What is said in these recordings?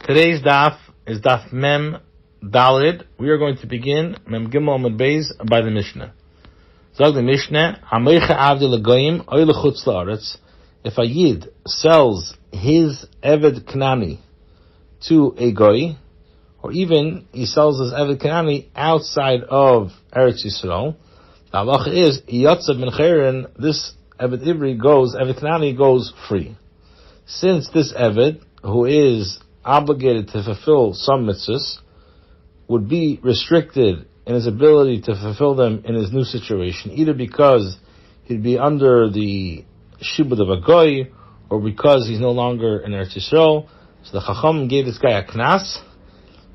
Today's daf is daf Mem Dalid. We are going to begin Mem Gimel Amud Beis by the Mishnah. Zog the Mishnah, Hamaycha Avdi L'Goyim Oy L'Chutz La'aretz. If a Yid sells his Eved Kanani to a Goy, or even he sells his Eved Kanani outside of Eretz Yisrael, the halacha is Yotzav Ben Chayrin, this Eved Ivri Eved Kanani goes free. Since this Eved, who is obligated to fulfill some mitzvahs, would be restricted in his ability to fulfill them in his new situation, either because he'd be under the shibud of a goy, or because he's no longer in Eretz Yisrael. So the Chacham gave this guy a knas,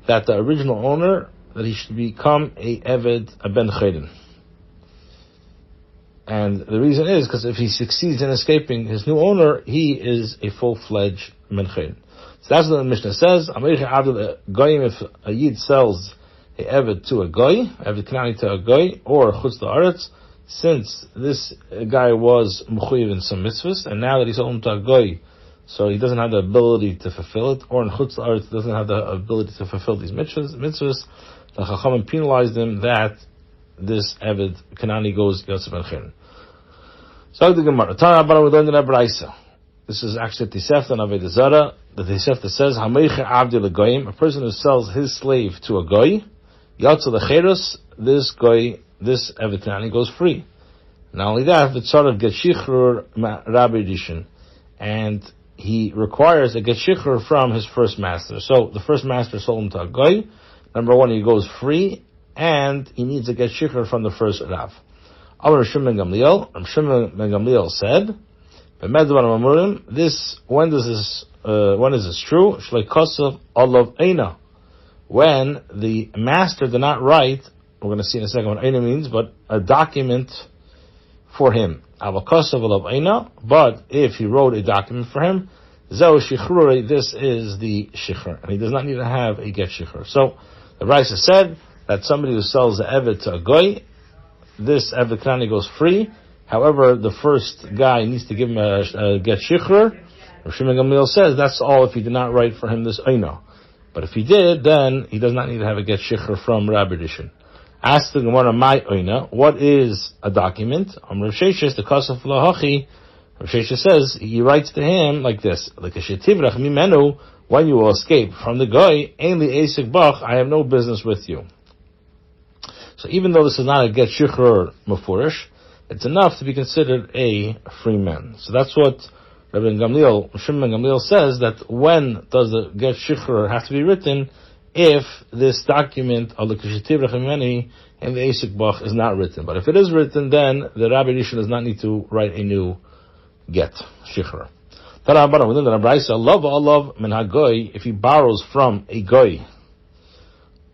that the original owner, that he should become a eved, a ben chayrin. And the reason is because if he succeeds in escaping his new owner, he is a full-fledged ben chayrin. So that's what the Mishnah says. If a Yid sells a Eved to a Goy, Eved Kanani to a Goy, or Chutz La'aretz, since this guy was Mechuyev in some mitzvahs, and now that he's sold him to a Goy, so he doesn't have the ability to fulfill it, or in Chutz La'aretz doesn't have the ability to fulfill these mitzvahs, the Chachamim penalized him that this Eved Kanani goes Yotzav Ben Chayrin. So the Gemara, Tana Abba, we learned in Abraisa. This is actually Tisefta and Avodah Zarah. The Tisefta says, Hamaycha Avdi L'Goyim, a person who sells his slave to a Goy, Yatsa L'Cherus, this Goy, this Eved Kanani goes free. Not only that, the Tzarech get Shichrur Rabbi Rishon, and he requires a get Shichrur from his first master. So the first master sold him to a Goy. Number one, he goes free, and he needs a get Shichrur from the first Rav. Amar Shimon ben Gamliel, Shimon ben Gamliel said, this, when is this true? When the master did not write, we're going to see in a second what Eina means, but a document for him. But if he wrote a document for him, this is the shikhr, and he does not need to have a get shikhr. So the Raisa said that somebody who sells the Eved to a Goy, this Eved Kanani goes free. However, the first guy needs to give him a get shikhr. Rav Shimon Gamliel says that's all if he did not write for him this Eina. But if he did, then he does not need to have a get shikhr from Rabbi Rishon. Ask the Gemara, my Eina, what is a document? Rav Sheshes, the Kasaf Lahachi, Rav Sheshes says, he writes to him like this, like a shetivrach mimenu, when you will escape from the Goy, ainli esik bach, I have no business with you. So even though this is not a get shikhr mefurish, it's enough to be considered a free man. So that's what Shimon Gamliel says, that when does the get shikhr have to be written if this document of the Keshetiv Rechimeni and the Esik Bach is not written. But if it is written, then the Rabbi Rishon does not need to write a new get shikhr. If he borrows from a goy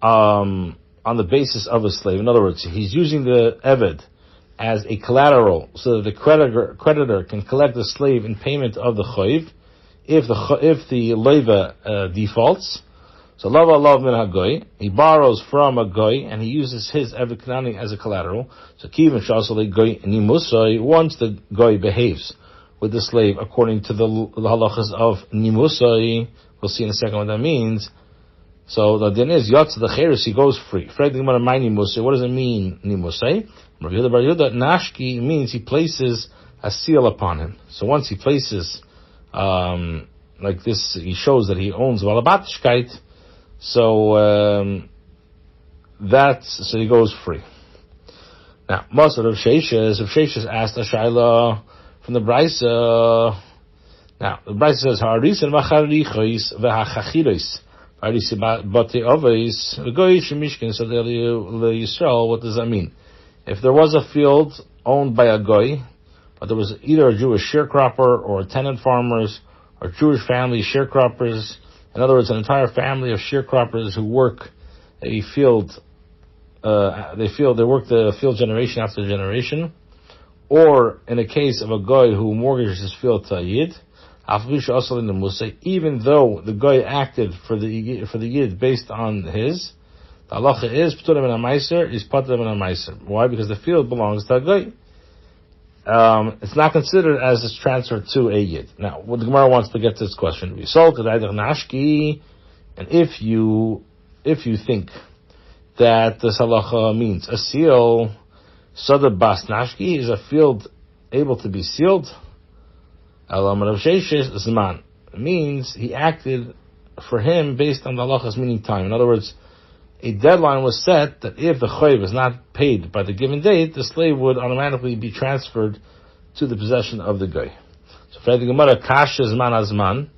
on the basis of a slave, in other words, he's using the Eved as a collateral, so that the creditor can collect the slave in payment of the chayiv, if the leiva defaults. So love min hagoy, he borrows from a goy and he uses his Eved Kanani as a collateral. So kivin shasale goy nimusay, once the goy behaves with the slave according to the halachas of nimusay, we'll see in a second what that means. So the din is yotz the cheres, he goes free. What does it mean nimusay? Rabbi Yehuda Bar Yehuda, Nashki means he places a seal upon him. So once he places, like this, he shows that he owns Valabatishkeit, so he goes free. Now, most of Sheshes asked a Shaila from the Brisa. Now, the Brisa says, Ha'arisin v'charichois v'hachachirois. Ha'arisin bate oveis v'goyish mishkin, so Yisrael, what does that mean? If there was a field owned by a goy, but there was either a Jewish sharecropper or tenant farmers or Jewish family sharecroppers, in other words, an entire family of sharecroppers who work a field, they work the field generation after generation, or in a case of a goy who mortgages his field to a yid, even though the goy acted for the yid based on his, the halacha is Pturim and Amaiser is Patrim and Amaiser. Why? Because the field belongs to a goy. it's not considered as it's transferred to a Yid. Now, what the Gemara wants to get to this question, and if you think that the halacha means a seal, Sada Bas Nashki is a field able to be sealed. It means he acted for him based on the halacha's meaning time. In other words, a deadline was set that if the chayv is not paid by the given date, the slave would automatically be transferred to the possession of the guy. So for the Gemara, kasha zman azman.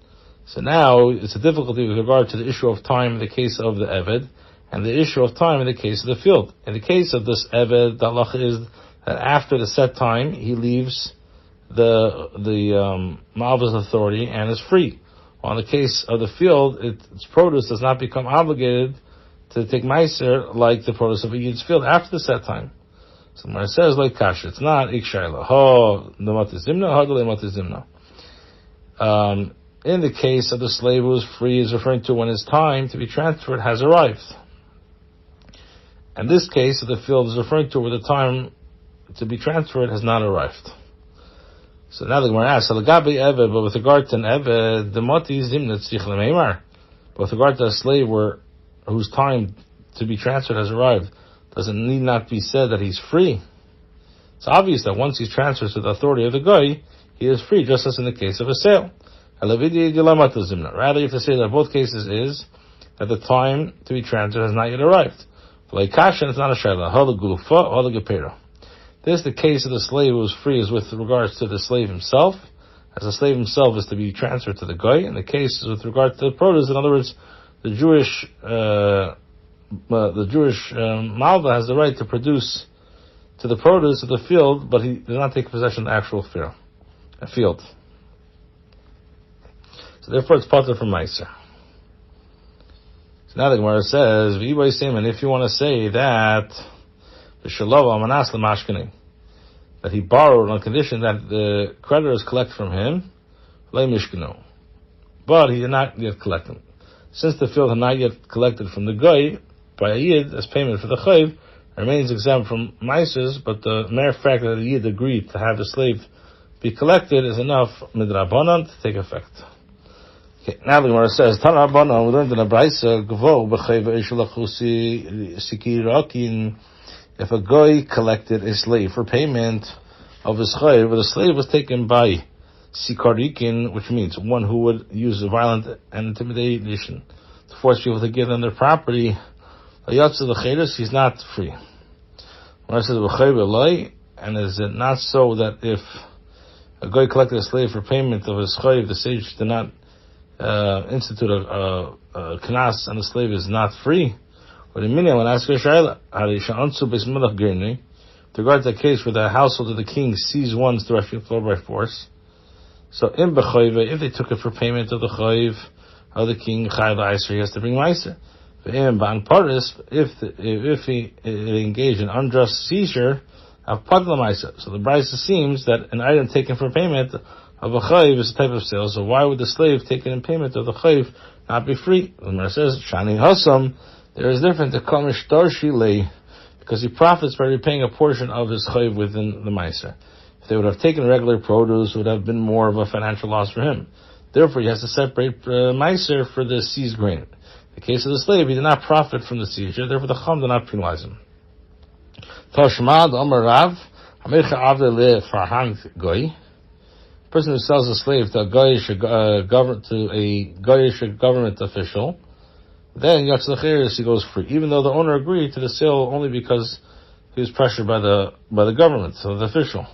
So now it's a difficulty with regard to the issue of time in the case of the eved, and the issue of time in the case of the field. In the case of this eved, the halacha is that after the set time, he leaves the Malva's authority and is free. While in the case of the field, its produce does not become obligated to take meiser like the produce of a Yid's field after the set time. So when it says like kasha, it's not ikshayla. Ho nematizimna, ho nematizimna. In the case of the slave who is free, is referring to when his time to be transferred has arrived. And this case of the field is referring to where the time to be transferred has not arrived. So now the Gemara asks, but with regard to an eved, the moti zimna tzich lemeimar. But with regard to a slave whose time to be transferred has arrived, does it need not be said that he's free? It's obvious that once he's transferred to the authority of the guy, he is free, just as in the case of a sale. Rather, you have to say that both cases is that the time to be transferred has not yet arrived. Like kasha, it's not a shayla. This is the case of the slave who is free is with regards to the slave himself, as the slave himself is to be transferred to the guy. And the case is with regard to the produce. In other words, the Jewish Malva has the right to produce to the produce of the field, but he does not take possession of the actual field. So therefore, it's part from Meiser. So now the Gemara says, and if you want to say that that he borrowed on condition that the creditors collect from him, but he did not yet collect them. Since the field had not yet collected from the guy by a Yid as payment for the chayv, remains exempt from Meisers, but the mere fact that the Yid agreed to have the slave be collected is enough midrabanan to take effect. Okay, now the Gemara says, Tana Rabbanan, we learned in a Braisa, Gvo b'chayv eishalachusi sikirakin. If a guy collected a slave for payment of his chayv, but the slave was taken by sikarikin, which means one who would use violent and intimidation to force people to give them their property, he's not free. When I said and is it not so that if a guy collected a slave for payment of his chayv, the sage did not institute a knas and the slave is not free? But in Minyan, when I ask with regard to the case where the household of the king sees one's threshing floor by force, so in b'chayv, if they took it for payment of the chayv of the king, chayv he has to bring meiser. In ban paris, if he engaged in unjust seizure, have pagla meiser. So the Braisa seems that an item taken for payment of a chayv is a type of sale. So why would the slave taken in payment of the chayv not be free? The Gemara says, shani hasam. There is different to kamish darshi, because he profits by repaying a portion of his chayv within the meiser. If they would have taken regular produce, it would have been more of a financial loss for him. Therefore, he has to separate meiser for the seized grain. In the case of the slave, he did not profit from the seizure, therefore the chum did not penalize him. Tashmad Amar Rav, Hamircha Avde Le Farhang Goy. Person who sells a slave to a Goyish government official, then Yatzlachiris, he goes free, even though the owner agreed to the sale only because he was pressured by the government, so the official.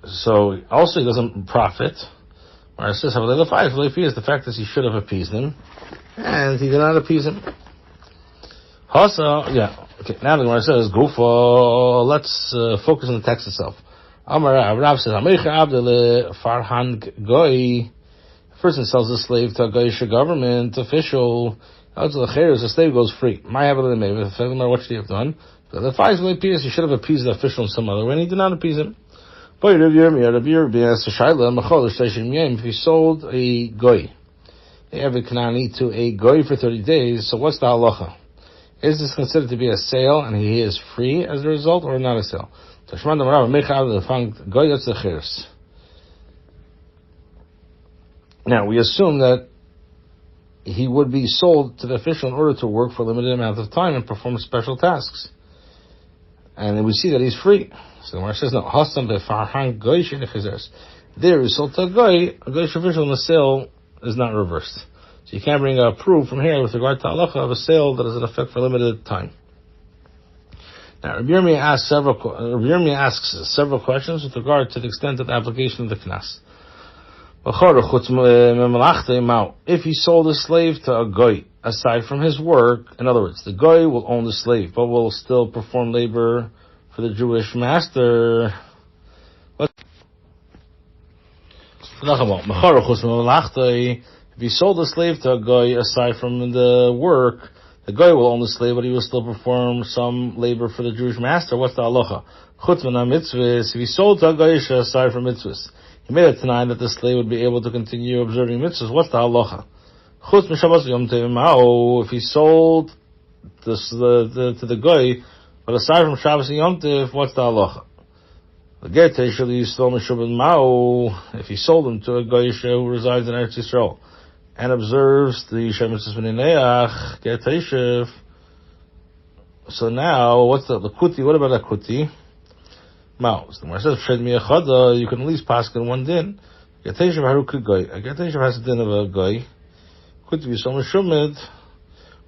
So also he doesn't profit. Where it says, the fact is he should have appeased him, and he did not appease him. Hasa, okay, now the Gemara says, Gufa, let's focus on the text itself. Amar Rav says, Farhan Goy. A person sells a slave to a Goyish government official. The slave goes free. What should he have done? He should have appeased the official in some other way, and he did not appease him. If he sold a Goy, to a Goy for 30 days, so what's the halacha? Is this considered to be a sale and he is free as a result, or not a sale? Now, we assume that he would be sold to the official in order to work for a limited amount of time and perform special tasks. And then we see that he's free. So the Gemara says, no, there is sold to a goyish official, and the sale is not reversed. So you can't bring a proof from here with regard to halacha of a sale that is in effect for a limited time. Now, Rabbi Yirmiyah asks several questions with regard to the extent of the application of the knas. If he sold a slave to a goy, aside from his work, in other words, the goy will own the slave, but will still perform labor for the Jewish master. If he sold a slave to a goy, aside from the work, the goy will own the slave, but he will still perform some labor for the Jewish master. What's the halacha? If he sold to a goy, aside from mitzvahs, he made it tonight that the slave would be able to continue observing mitzvahs. What's the halacha? If he sold to the goy, but aside from Shabbos and Yom Tov, what's the halacha? If he sold him to a goy who resides in Eretz Yisrael and observes the Shem Mitzvahs B'nei Get Teishev, so now what's the kuti? What about a kuti? Mao. So the Gemara says, you can at least pass in one din. A Geteshev has a din of a goy. Kuti v'yisol meshumid.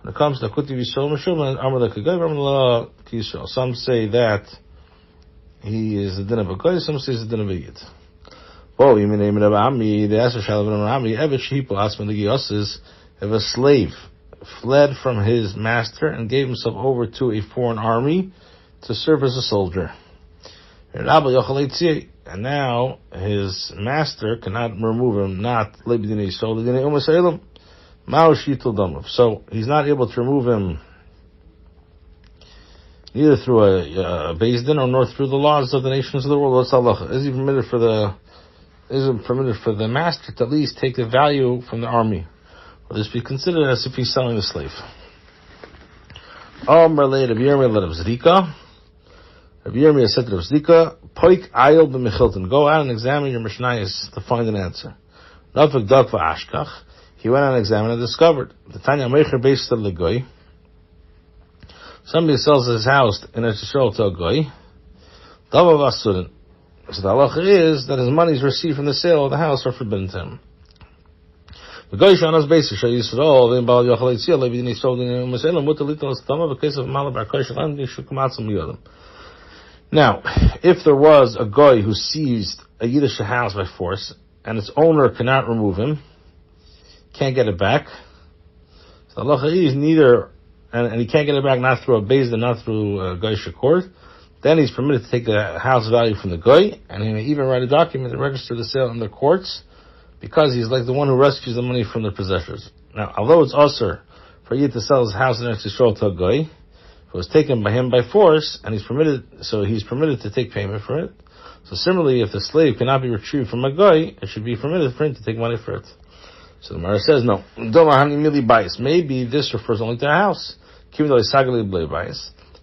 When it comes to kuti v'yisol meshumid, amar l'kagoy, amar l'kisrael. Some say that he is a din of a goy, some say he's a din of a yid. Oh, you mean Rabbi Ami? They asked Rabbi Ami, if a slave fled from his master and gave himself over to a foreign army to serve as a soldier. And now his master cannot remove him, so he's not able to remove him neither through a Beis Din or nor through the laws of the nations of the world. What's halacha? Is it permitted for the master to at least take the value from the army? Will this be considered as if he's selling the slave? Rabbi Yirmiyah said to Rav Zika, Poik ayil b'mechilton, go out and examine your Mishnayos to find an answer. Nafik dak v'ashkach, he went out and examined and discovered. The Tanya Meicher Beis Legoy, somebody sells his house in Eretz Yisrael to a goy, Davav Asurin. So the halacha is that his monies received from the sale of the house are forbidden to him. The goy shanas Beis Yisrael, v'im bal yochel yitzia, le'vidin yisrael d'in u'meselim, mutar lital estama, v'kes of malab arkoy shalam, d'ishuk matzim liyodim. Now, if there was a guy who seized a Yiddish house by force, and its owner cannot remove him, can't get it back, so Allah is neither, and he can't get it back not through a Beis Din, not through a Goyish court, then he's permitted to take the house value from the guy, and he may even write a document to register the sale in the courts, because he's like the one who rescues the money from the possessors. Now, although it's usher for Yid to sell his house in Eretz Yisrael to a guy, it was taken by him by force, and he's permitted to take payment for it. So similarly, if the slave cannot be retrieved from a guy, it should be permitted for him to take money for it. So the Gemara says, no. Maybe this refers only to a house.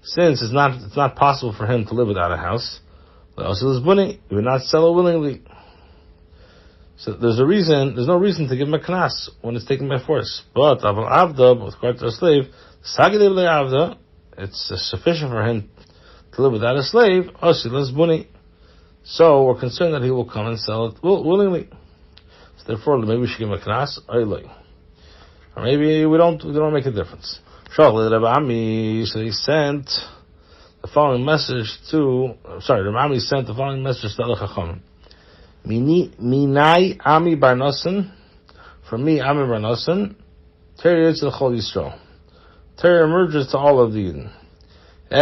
Since it's not possible for him to live without a house, he would not sell it willingly. So there's no reason to give him a knas when it's taken by force. But with regard to a slave, it's sufficient for him to live without a slave. So we're concerned that he will come and sell it willingly. So therefore, maybe we should give him a knas, or maybe we don't make a difference. So he sent the following message to. Rabbi Ami sent the following message to Al Chachamim. Minai Ami Bar Nosson, from me Ami Bar Nosson, Terry Yitz L'Chol Yisrael. Terror emerges to all of the Eden. So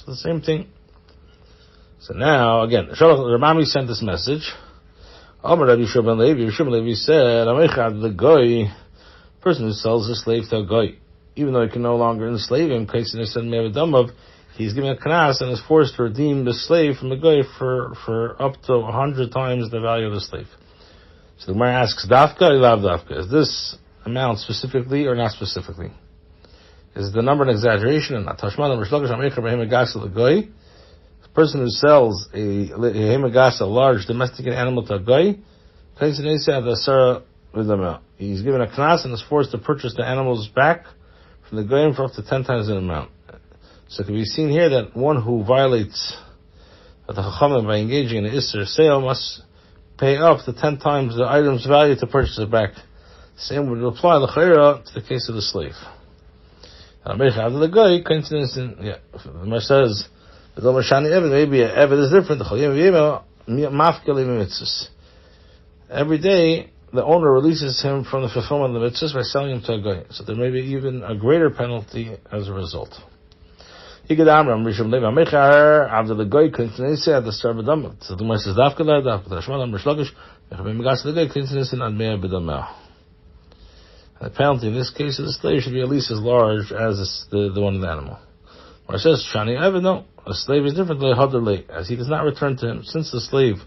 the same thing. So now, again, Ramami sent this message. Rabbi Levi said, the guy, person who sells a slave to a guy, even though he can no longer enslave him, he's giving a knas and is forced to redeem the slave from the guy for up to 100 times the value of the slave. So the Gemara asks, Dafka or Lav Dafka? Is this amount specifically or not specifically? Is the number an exaggeration or not? Tashman Rish Lakish Ameicher Behem Agasa L'Goy. The person who sells a Behem Agasa, a large domesticated animal to a Goy, he's given a knas and is forced to purchase the animals back from the Goyim for up to 10 times the amount. So it can be seen here that one who violates the Chachamim by engaging in an Isser sale must pay up to 10 times the item's value to purchase it back. Same would apply l'chayra to the case of the slave. The Gemara says, maybe an Eved is different. Every day, the owner releases him from the fulfillment of the mitzvahs by selling him to a guy. So there may be even a greater penalty as a result. So the Gemara says, the penalty in this case of the slave should be at least as large as the one of the animal. Or it says, no, a slave is different as he does not return to him. Since the slave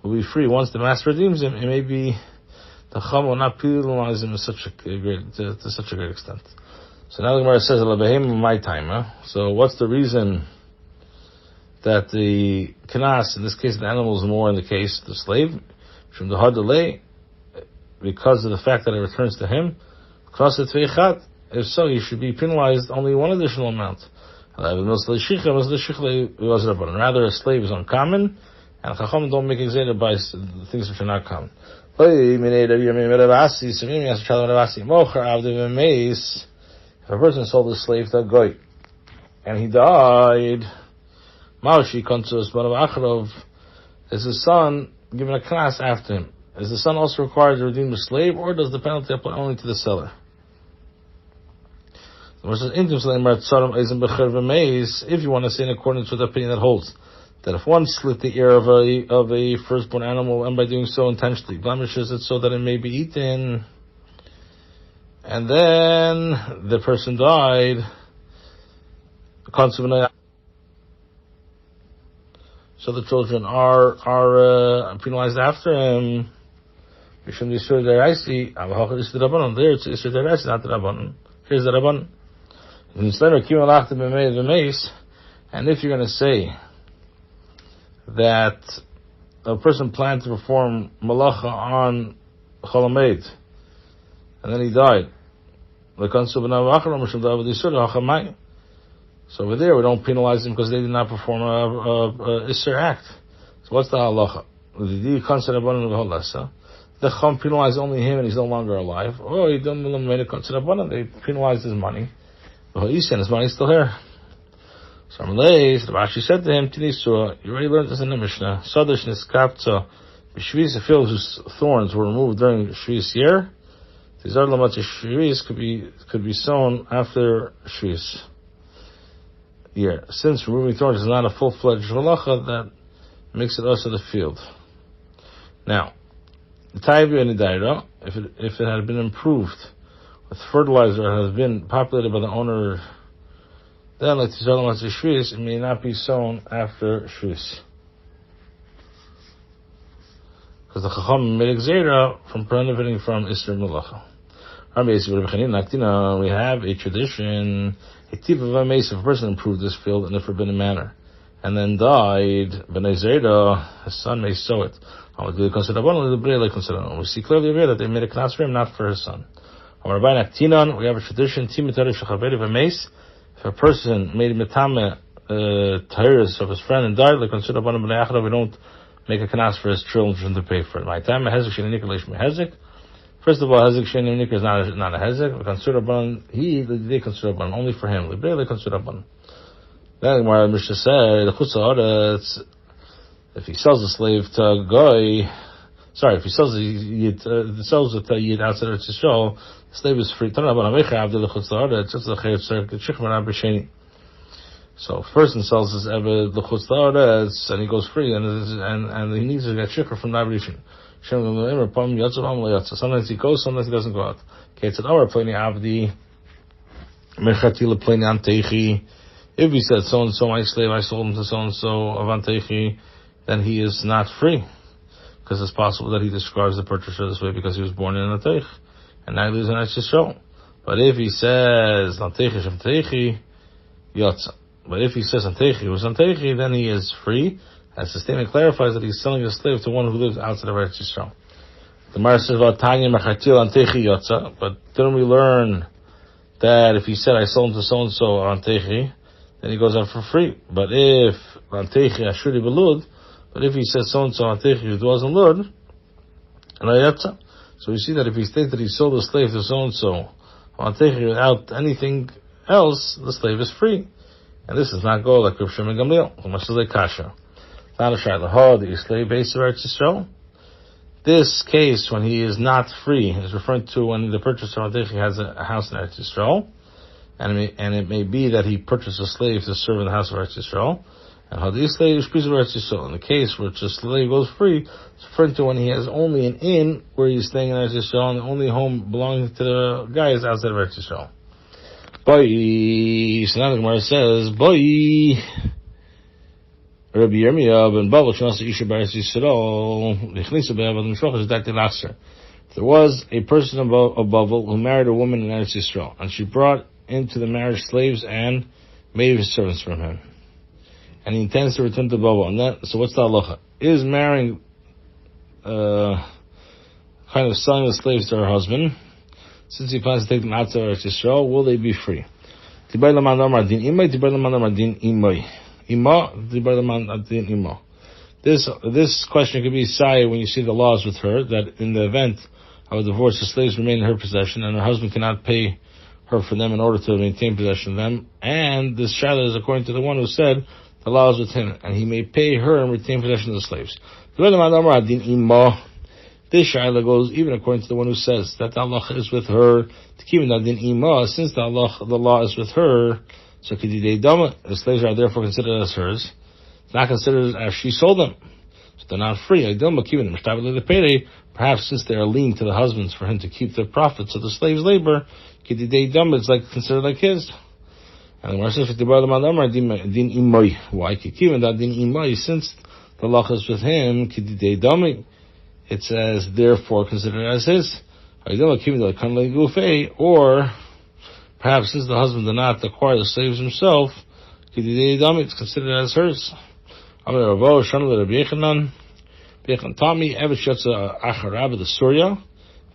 will be free once the master redeems him, it may be the Chum will not penalize him to such a great extent. So now the Gemara says, my time. So what's the reason that the Knas, in this case the animal, is more in the case of the slave? From the hard delay, because of the fact that it returns to him. If so, he should be penalized only one additional amount. Rather, a slave is uncommon, and Chacham don't make exeter by things which are not common. If a person sold a slave to a goy, and he died, is his son given a knas after him? Is the son also required to redeem the slave, or does the penalty apply only to the seller? If you want to say in accordance with the opinion that holds that if one slit the ear of a firstborn animal, and by doing so intentionally blemishes it so that it may be eaten, and then the person died, so the children are penalized after him. We shouldn't be sure there. I see. There it's Isser Deraisi, not the Rabbanon. Here's the Rabbanon. And if you're going to say that a person planned to perform malacha on Cholamed, and then he died, so over there we don't penalize them because they did not perform a Isser act. So what's the halacha? The Chum penalized only him and he's no longer alive. Oh, he didn't they penalized his money. But his money is still here. So Rashi said to him, you already learned this in the Mishnah. Sadish niskapta, b'shvis, a field whose thorns were removed during Shvis year. Tizar lamat shvis could be sown after Shvis year. Since removing thorns is not a full-fledged halacha, that makes it also the field. Now, the Taibu and the Daira, if it had been improved with fertilizer and has been populated by the owner, then like Shvis, it may not be sown after Shvis. Because the Chacham made Xera from prohibiting from Isser Melacha. We have a tradition, a tip of a mace, if a person improved this field in a forbidden manner, and then died, B'nai Zera, his son may sow it. We see clearly over here that they made a knas for him, not for his son. We have a tradition, if a person made metame tahiris of his friend and died, we don't make a knas for his children to pay for it. First of all, hezek sheni nikra is not a hezek. They consider only for him. They consider Then the Mishnah said, if he sells a slave to a guy, if he sells it to a yid outside of Yisrael, the slave is free. So if a person sells his eved l'chutz la'aretz and he goes free and he needs to get shikr from Nabrishin. Sometimes he goes, sometimes he doesn't go out. If he said so and so my slave, I sold him to so and so of Antechi, then he is not free. because it's possible that he describes the purchaser this way because he was born in a teich, and now he lives in Eretz Yisrael. But if he says Antechi Shem Teichi Yotza, but if he says Antechi was Antechi, then he is free. As the statement clarifies that he's selling a slave to one who lives outside of Eretz Yisrael. The Gemara says about Tanya Mechatil Antechi Yotza, but didn't we learn that if he said I sold him to so and so Antechi, then he goes out for free. But if Antechi Ashuri Belud, but if he says so and so Antechi who dwells in Lud, and Yotza. So we see that if he states that he sold a slave to so and so Antechi without anything else, the slave is free. And this does not go like Rav Shimon Gamliel. Kasha. The slave based of Eretz Yisrael. This case, when he is not free, is referring to when the purchaser Antechi has a house in Eretz Yisrael, and it may be that he purchased a slave to serve in the house of Eretz Yisrael. And Hadith slave is piece of Eretz Yisrael. In the case where the slave goes free, it's referring to when he has only an inn where he's staying in Eretz Yisrael, and the only home belonging to the guy is outside of Eretz Yisrael. Boy, so now the Gemara says, boy, Rabbi Yirmiyah ben Bavel Shnasa Isha B'Eretz Yisrael Lichnisa Be'avad Mishloch is Dati Lasser. There was a person of Bavel who married a woman in Eretz Yisrael, and she brought into the marriage slaves and maid servants from him, and he intends to return to Bavel. And that, so what's the halacha? Is marrying kind of selling the slaves to her husband? Since he plans to take them out to Eretz Yisrael, will they be free? This question could be say when you see the laws with her, that in the event of a divorce, the slaves remain in her possession, and her husband cannot pay her for them in order to maintain possession of them. And this shadow is according to the one who said the law is with him, and he may pay her and retain possession of the slaves. This shaila goes even according to the one who says that the Allah is with her. Since the law is with her, so the slaves are therefore considered as hers. It's not considered as she sold them, so they're not free. Perhaps since they are lien to the husbands for him to keep their profits of the slave's labor, it's like considered like his. And the Gemara says, why? Since the law is with him, it says, therefore, considered as his. Or, perhaps since the husband did not acquire the slaves himself, it's considered as hers. The Surya,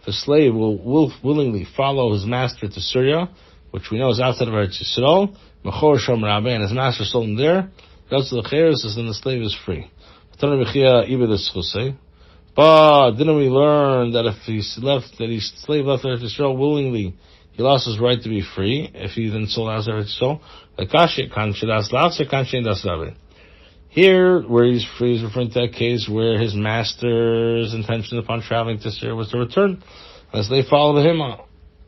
if a slave will willingly follow his master to Syria, which we know is outside of Eretz Yisrael, and his master sold him there, goes to the Cheres, then the slave is free. But didn't we learn that if his slave left Eretz Yisrael willingly, he lost his right to be free if he then sold out Eretz Yisrael? Here, where he's free, is referring to that case where his master's intention upon traveling to Syria was to return, and the slave followed him.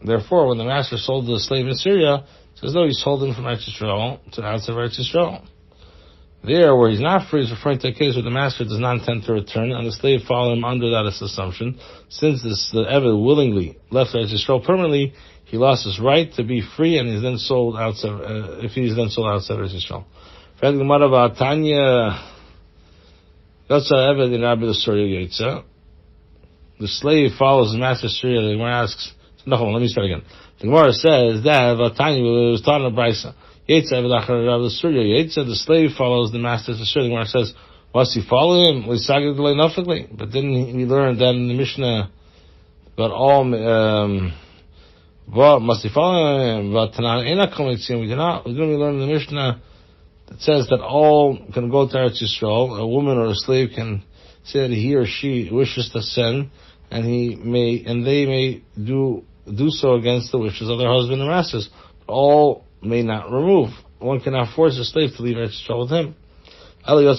Therefore, when the master sold the slave in Syria, it says, no, he sold him from Eretz Yisrael to outside of Eretz Yisrael. There, where he's not free, is referring to a case where the master does not intend to return, and the slave followed him under that assumption. Since the Eved willingly left Eretz Yisrael permanently, he lost his right to be free, and he's then sold outside. If he's then sold outside Eretz Yisrael, the slave follows his master Syria. The Gemara asks, no, let me start again. The Gemara says that Tanya was taught in a brisa. The slave follows the master to Syria. The Gemara says, must he follow him? But didn't we learn that in the Mishnah that all must he follow him? We didn't learn in the Mishnah that says that all can go to Eretz Yisrael. A woman or a slave can say that he or she wishes to send, and they may do so against the wishes of their husband and masters. But all may not remove. One cannot force a slave to leave Eretz Yisrael with him. Rather, we're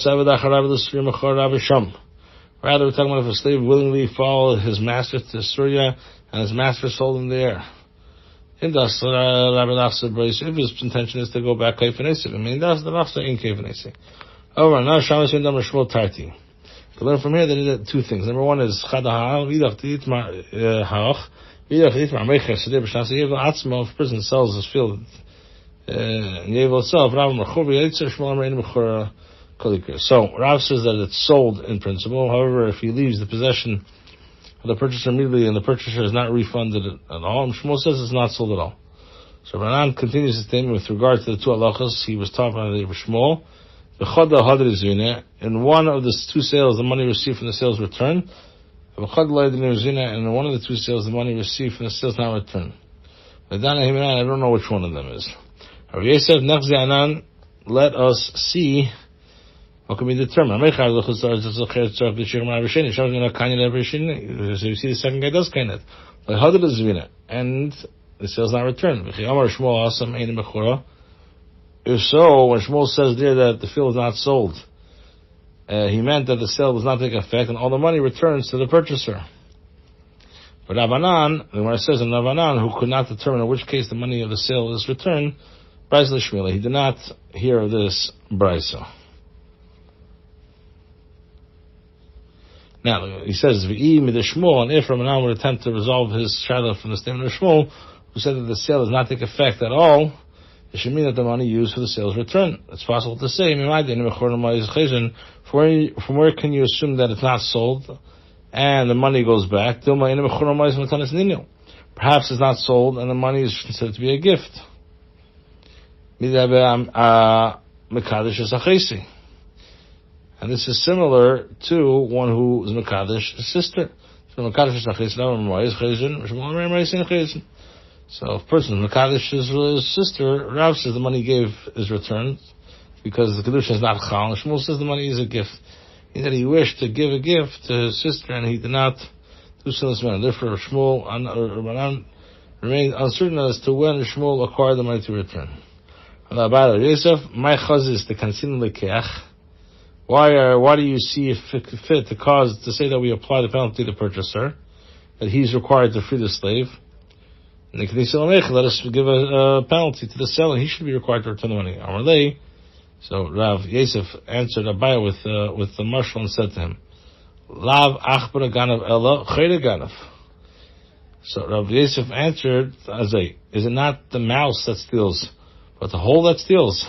talking about if a slave willingly followed his master to Syria, and his master sold him there. If his intention is to go back, to learn from here, they did two things. Number one is if a person sells his field in Yevel itself, So Rav says that it's sold in principle. However, if he leaves the possession of the purchaser immediately and the purchaser is not refunded at all, Shmuel says it's not sold at all. So Ranan continues his statement with regard to the two halachas he was taught by the Shmuel. In one of the two sales, the money received from the sales returned. And in one of the two sales, the money received from the sales not returned. I don't know which one of them is. Let us see what can be determined. So you see the second guy does kind it. And the sale is not returned. If so, when Shmuel says there that the field is not sold, he meant that the sale does not take effect and all the money returns to the purchaser. But Rabbanan, when it says in Rabbanan, who could not determine in which case the money of the sale is returned, Brisa Shmuel, he did not hear of this Brisa. Now, he says, V'i mid Shmuel, and if Rabbanan would attempt to resolve his shadow from the statement of Shmuel, who said that the sale does not take effect at all, it should mean that the money used for the sale is returned. It's possible to say, from where can you assume that it's not sold and the money goes back? Perhaps it's not sold and the money is considered to be a gift. And this is similar to one who is Mekadesh, a sister. So if a person is Mekadesh's sister, Rav says the money he gave is returned because the Kedusha is not Chal. Shmuel says the money is a gift. That he wished to give a gift to his sister and he did not do so in this manner. Therefore, Shmuel remained uncertain as to when Shmuel acquired the money to return. Why do you see it fit to say that we apply the penalty to the purchaser, that he's required to free the slave? And let us give a penalty to the seller. He should be required to return the money. Amarlei. So Rav Yosef answered Abaya with the marshal and said to him, Lav achbar ganav ella chayre ganav. So Rav Yosef answered, Azay, is it not the mouse that steals, but the hole that steals?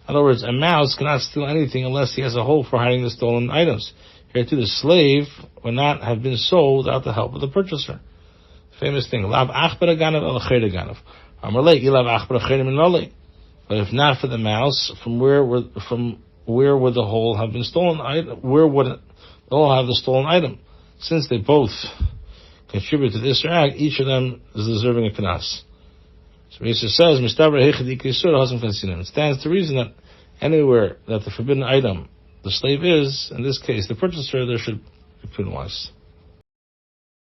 In other words, a mouse cannot steal anything unless he has a hole for hiding the stolen items. Here too, the slave would not have been sold without the help of the purchaser. Famous thing, Lav achbar ganav ella chayre ganav. Amarlei, ilav achbar chayre min lolei. But if not for the mouse, from where would the hole have been stolen? Where would the hole have the stolen item? Since they both contribute to this act, each of them is deserving a kanas. So Yosef says, it stands to reason that anywhere that the forbidden item, the slave is, in this case, the purchaser, there should be penalized.